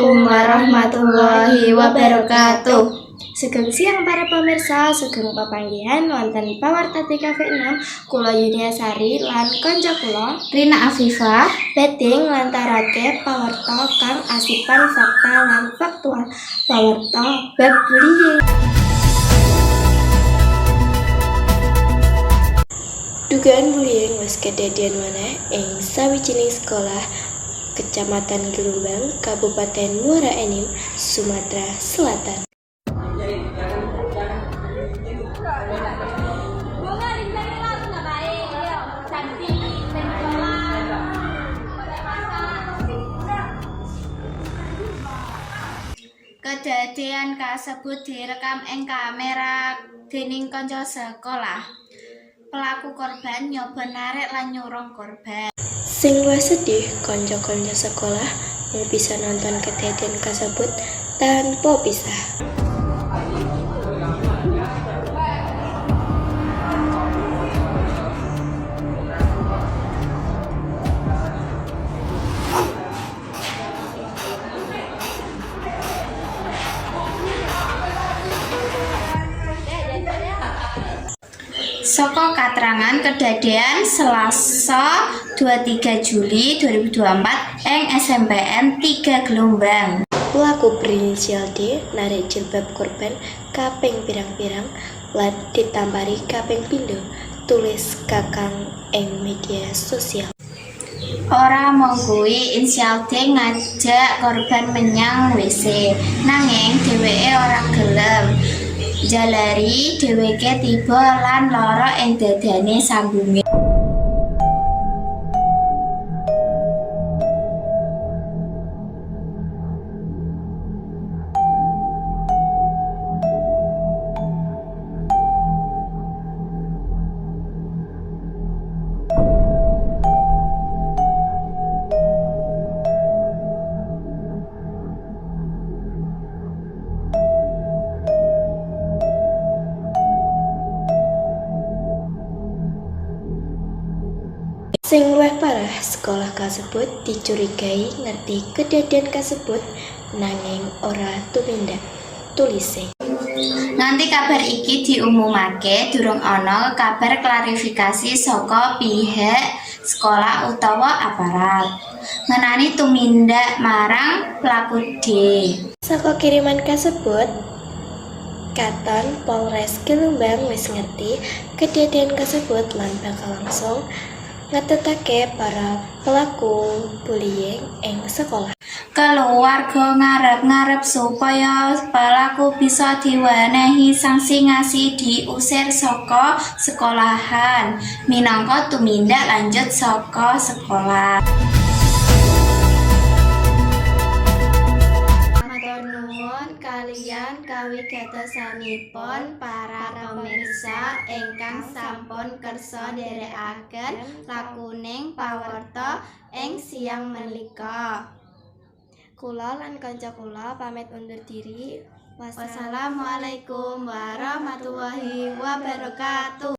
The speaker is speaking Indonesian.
Assalamualaikum warahmatullahi wabarakatuh. Sugeng siang para pemirsa, sugeng pepanggihan wonten pawarta TKV 6 kula Yunia Sari lan kanca kula Rina Afifah badhe nglantarake pawarta kang asipan fakta lan faktual pawarta bab bullying. Dugaan bullying wis kedadian maneh ing sawijining sekolah Kecamatan Gelombang, Kabupaten Muara Enim, Sumatera Selatan. Kedadian kasebut direkam ing kamera dening kanca sekolah. Pelaku korban nyoba narik lan nyurung korban. Sing luwih sedih, kanca-kanca sekolah mung bisa nonton kedadian kasebut tanpa pisah. Saka katrangan kedadian Selasa 23 Juli 2024 ing SMPN 3 Gelombang. Pelaku berinisial D narik jilbab korban kaping pirang-pirang lan ditampari kaping pindho, tulis kakang ing media sosial. Ora mung kuwi, inisial D ngajak korban menyang WC, nanging dheweke ora gelem. Jalari dheweke tiba lan lara ing dadane sambunge. Sing luwih parah, sekolah kasebut dicurigai ngerti kedadian kasebut nanging ora tumindak, tulise. Nganti kabar iki diumumake durung ana kabar klarifikasi saka pihak sekolah utawa aparat ngenani tumindak marang pelaku D. Saka kiriman kasebut, Katon Polres Gelombang wis ngerti kedadian kasebut lan bakal langsung ngetetake para pelaku bullying ing sekolah. Keluarga ngarep-ngarep supaya pelaku bisa diwenehi sanksi ngasi diusir saka sekolahan minangka tumindak lanjut saka sekolah. Matur nuwun kaliyan kawigatosanipun para pemirsa ingkang sampun kersa nderekaken lakuning pawarta ing siang menika. Kula lan kanca kula pamit undur diri. Wassalamualaikum warahmatullahi wabarakatuh.